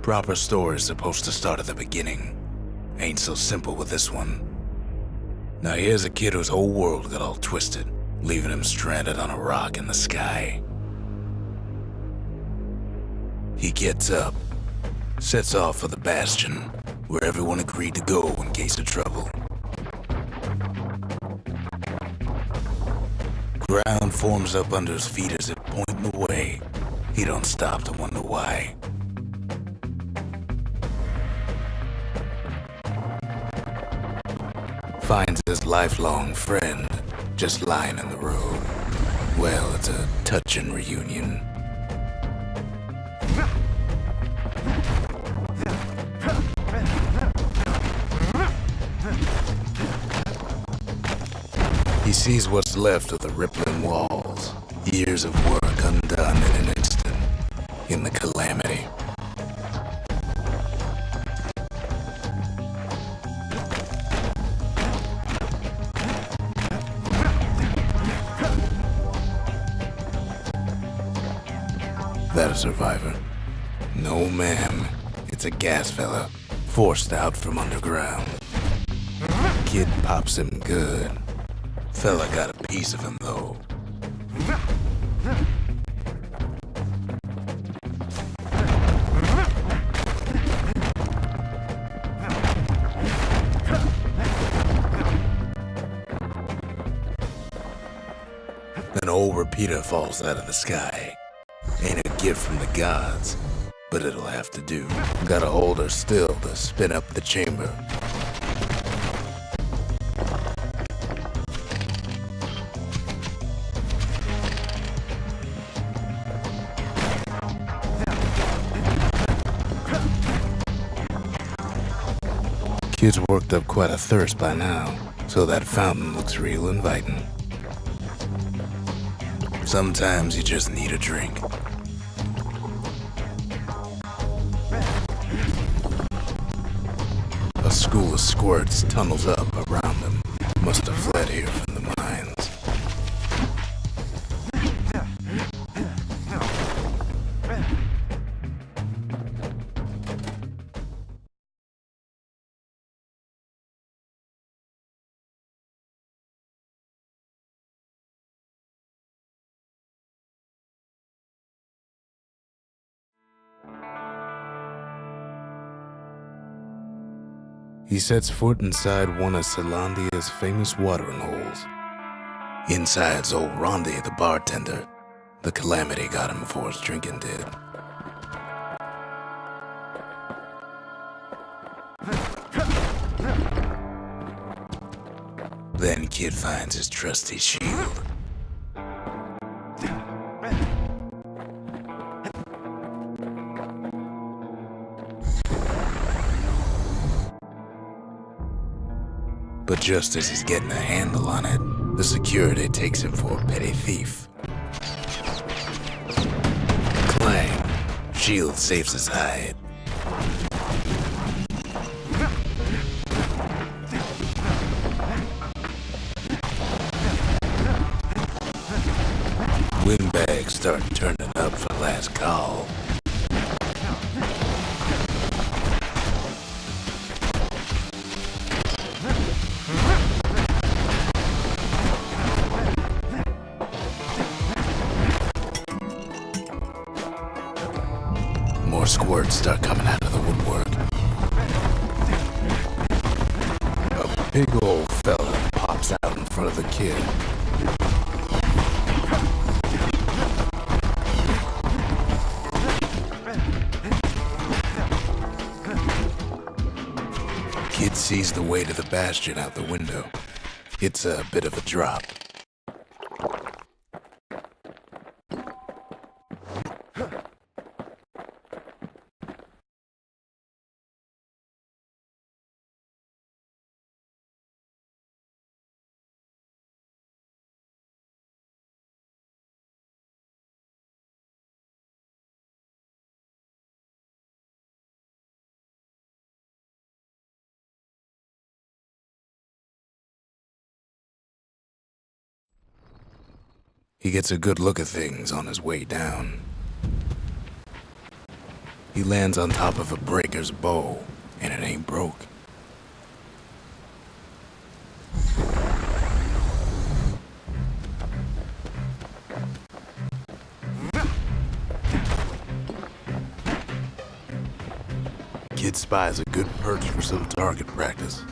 Proper story's supposed to start at the beginning. Ain't so simple with this one. Now here's a kid whose whole world got all twisted, leaving him stranded on a rock in the sky. He gets up, sets off for the Bastion, where everyone agreed to go in case of trouble. Ground forms up under his feet as if pointing the way. He don't stop to wonder why. Finds his lifelong friend just lying in the road. Well, it's a touching reunion. He sees what's left of the rippling walls, years of work undone in an instant, in the calamity. That a survivor? No, ma'am. It's a gas fella, forced out from underground. Kid pops him good. Fella got a piece of him, though. An old repeater falls out of the sky. Ain't a gift from the gods, but it'll have to do. Gotta hold her still to spin up the chamber. Kid's worked up quite a thirst by now, so that fountain looks real inviting. Sometimes you just need a drink. A school of squirts tunnels up around him. Must have fled here from the mines. He sets foot inside one of Celandia's famous watering holes. Inside's old Rondi, the bartender. The calamity got him before his drinking did. Then Kid finds his trusty shield. But just as he's getting a handle on it, the security takes him for a petty thief. Clang! Shield saves his hide. Windbags start turning up for last call. More squirts start coming out of the woodwork. A big old fella pops out in front of the kid. Kid sees the way to the Bastion out the window. It's a bit of a drop. He gets a good look at things on his way down. He lands on top of a breaker's bow, and it ain't broke. Kid spies a good perch for some target practice.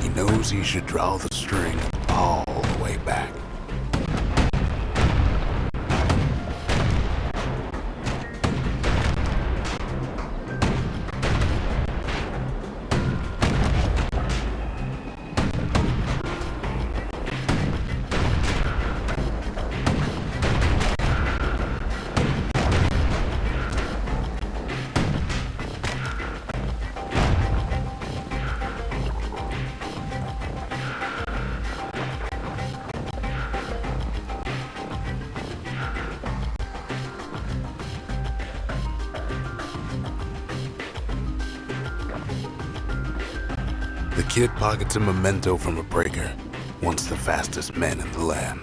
He knows he should draw the string all the way back. The kid pockets a memento from a breaker, once the fastest men in the land.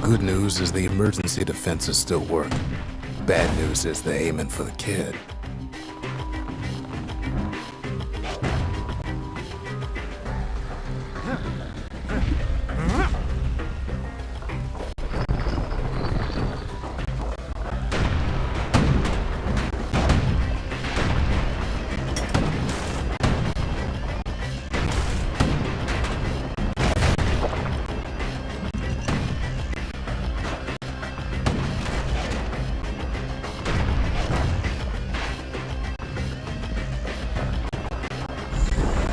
Good news is the emergency defenses still work. Bad news is they're aiming for the kid.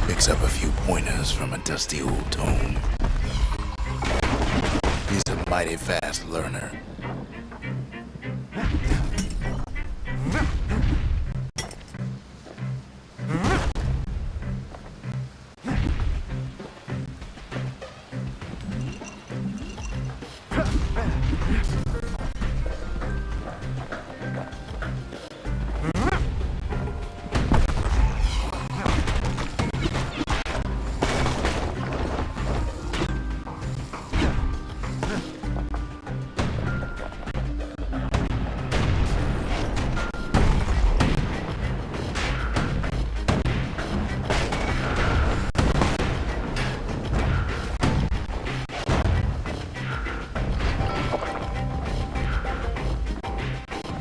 Picks up a few pointers from a dusty old tome. He's a mighty fast learner.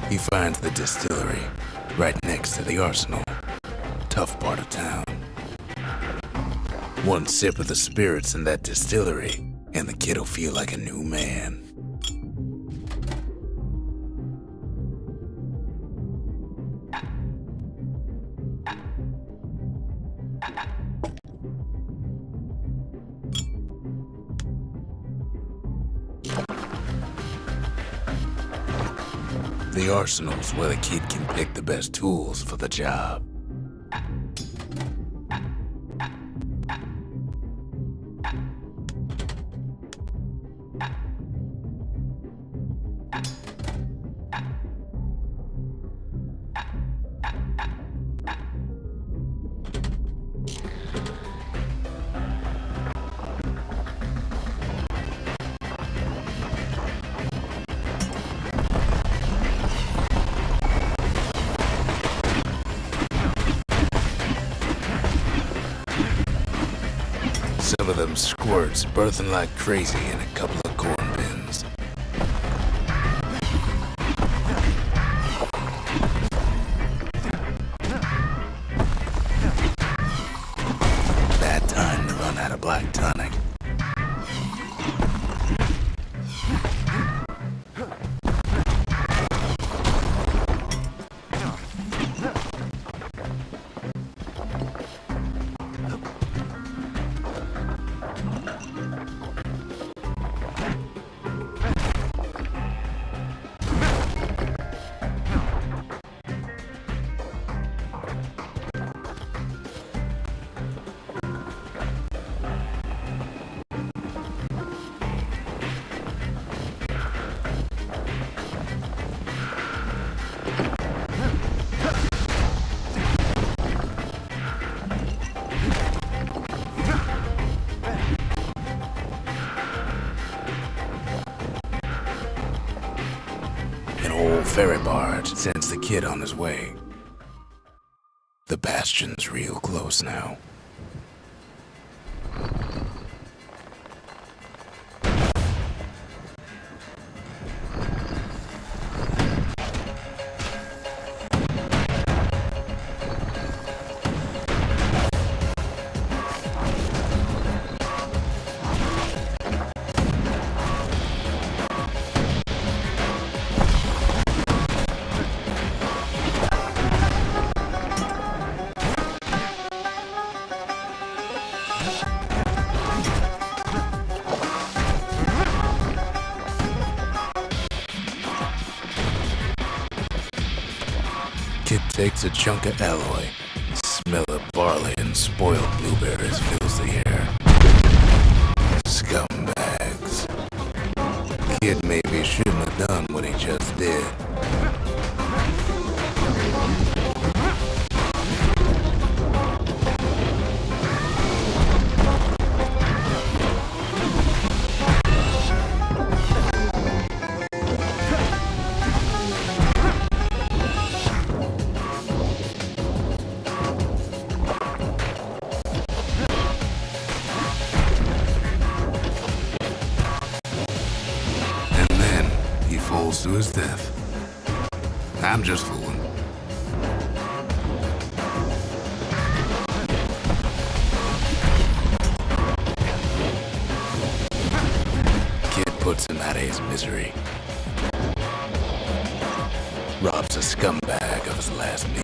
He finds the distillery, right next to the arsenal. Tough part of town. One sip of the spirits in that distillery, and the kid'll feel like a new man. The arsenal's where the kid can pick the best tools for the job. Some of them squirts birthing like crazy in a couple of corn bins. Bad time to run out of black tonic. ferry barge sends the kid on his way. The Bastion's real close now. Kid takes a chunk of alloy. Smell of barley and spoiled blueberries fills the air. Scumbags. Kid maybe shouldn't have done what he just did. Falls to his death. I'm just fooling. Kid puts him out of his misery. Robs a scumbag of his last meal.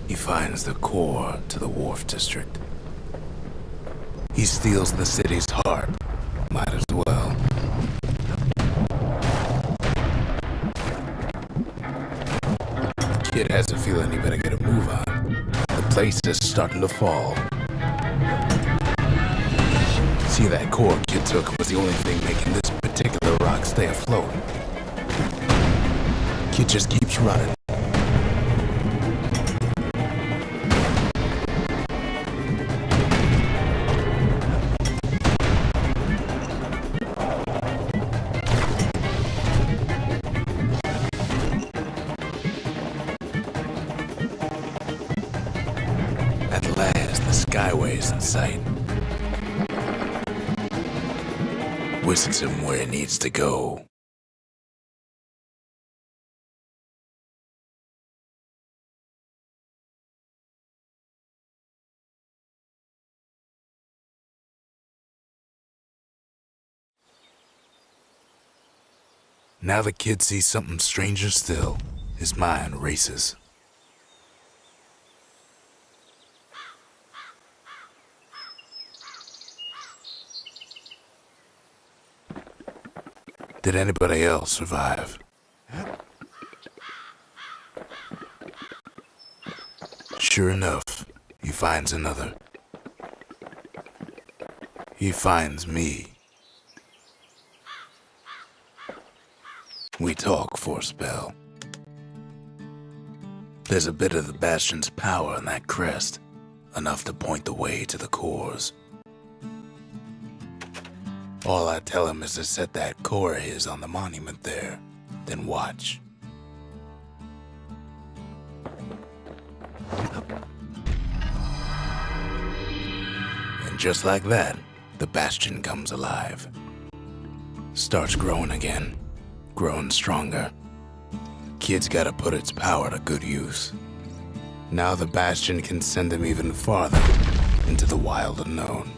He finds the core to the Wharf District. He steals the city's heart. Might as well. Kid has a feeling he better get a move on. The place is starting to fall. See, that core Kid took was the only thing making this particular rock stay afloat. Kid just keeps running. At last, the Skyway's in sight. Whisks him where he needs to go. Now the kid sees something stranger still. His mind races. Did anybody else survive? Sure enough, he finds another. He finds me. We talk for a spell. There's a bit of the Bastion's power in that crest, enough to point the way to the cores. All I tell him is to set that core of his on the monument there, then watch. And just like that, the Bastion comes alive. Starts growing again, growing stronger. Kid's gotta put its power to good use. Now the Bastion can send him even farther into the wild unknown.